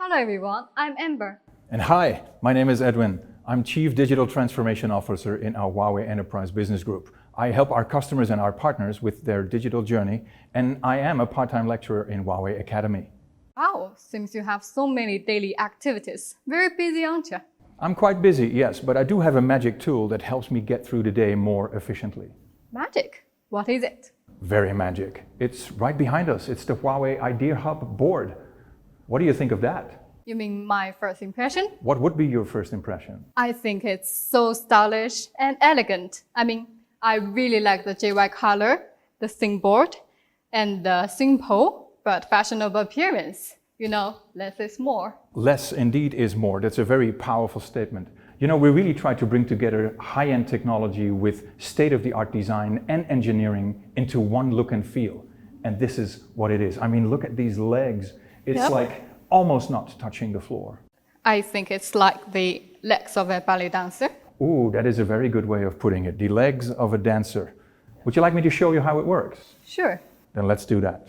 Hello everyone, I'm Amber. And hi, my name is Edwin. I'm Chief Digital Transformation Officer in our Huawei Enterprise Business Group. I help our customers and our partners with their digital journey, and I am a part-time lecturer in Huawei Academy. Wow, seems you have so many daily activities. Very busy, aren't you? I'm quite busy, yes, but I do have a magic tool that helps me get through the day more efficiently. Magic? What is it? Very magic. It's right behind us. It's the Huawei IdeaHub board. What do you think of that? You mean my first impression? What would be your first impression? I think it's so stylish and elegant. I really like the JY color, the thin board, and the simple but fashionable appearance. You know, less is more. Less indeed is more. That's a very powerful statement. You know, we really try to bring together high-end technology with state-of-the-art design and engineering into one look and feel. And this is what it is. I mean, look at these legs. It's like almost not touching the floor. I think it's like the legs of a ballet dancer. Ooh, that is a very good way of putting it. The legs of a dancer. Would you like me to show you how it works? Sure. Then let's do that.